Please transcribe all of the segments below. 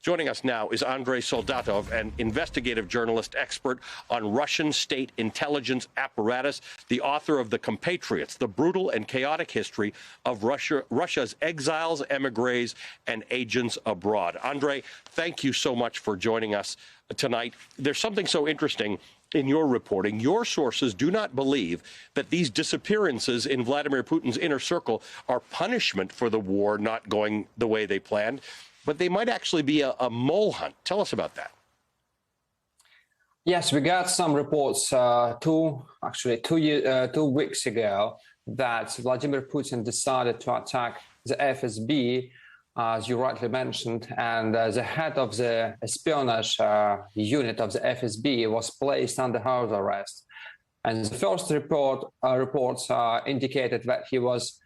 Joining us now is Andrei Soldatov, an investigative journalist expert on Russian state intelligence apparatus, the author of The Compatriots, the brutal and chaotic history of Russia's exiles, emigres, and agents abroad. Andrei, thank you so much for joining us tonight. There's something so interesting in your reporting. Your sources do not believe that these disappearances in Vladimir Putin's inner circle are punishment for the war not going the way they planned, but they might actually be a mole hunt. Tell us about that. Yes, we got some reports 2 weeks ago that Vladimir Putin decided to attack the FSB, as you rightly mentioned, and the head of the espionage unit of the FSB was placed under house arrest. And the first reports indicated that he was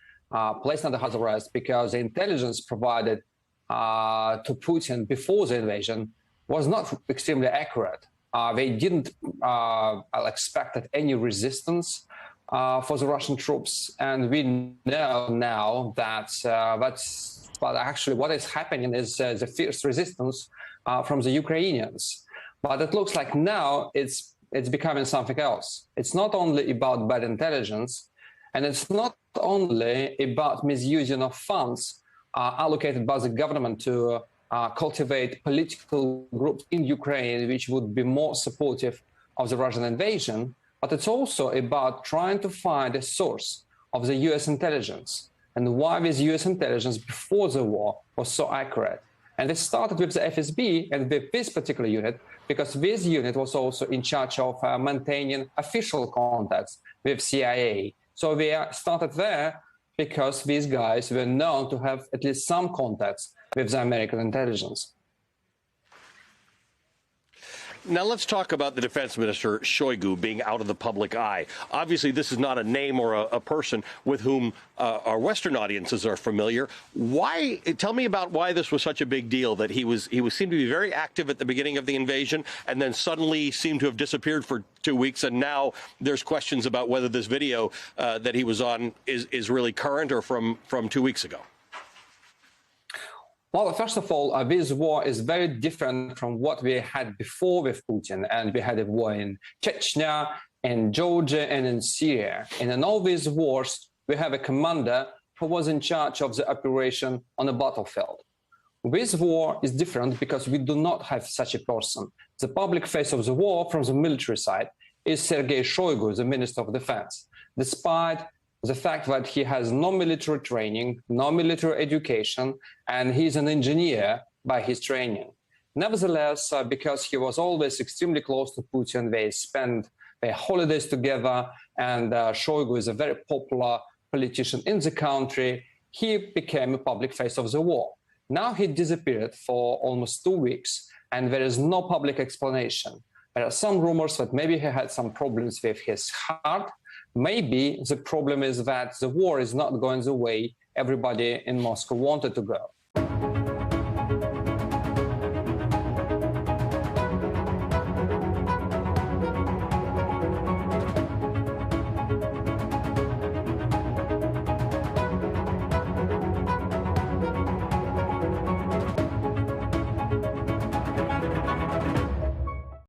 placed under house arrest because the intelligence provided to Putin before the invasion was not extremely accurate. They didn't expect any resistance for the Russian troops, and we know now that but actually what is happening is the fierce resistance from the Ukrainians. But it looks like now it's becoming something else. It's not only about bad intelligence, and it's not only about misusing of funds allocated by the government to cultivate political groups in Ukraine which would be more supportive of the Russian invasion, but it's also about trying to find a source of the US intelligence and why this US intelligence before the war was so accurate. And this started with the FSB and with this particular unit, because this unit was also in charge of maintaining official contacts with CIA. So we started there because these guys were known to have at least some contacts with the American intelligence. Now let's talk about the defense minister, Shoigu, being out of the public eye. Obviously, this is not a name or a person with whom our Western audiences are familiar. Why? Tell me about why this was such a big deal, that he seemed to be very active at the beginning of the invasion and then suddenly seemed to have disappeared for 2 weeks. And now there's questions about whether this video that he was on is really current or from 2 weeks ago. Well, first of all, this war is very different from what we had before with Putin. And we had a war in Chechnya, in Georgia, and in Syria. And in all these wars, we have a commander who was in charge of the operation on the battlefield. This war is different because we do not have such a person. The public face of the war from the military side is Sergei Shoigu, the Minister of Defense, despite the fact that he has no military training, no military education, and he's an engineer by his training. Nevertheless, because he was always extremely close to Putin, they spent their holidays together, and Shoigu is a very popular politician in the country. He became a public face of the war. Now he disappeared for almost 2 weeks, and there is no public explanation. There are some rumors that maybe he had some problems with his heart. Maybe the problem is that the war is not going the way everybody in Moscow wanted to go.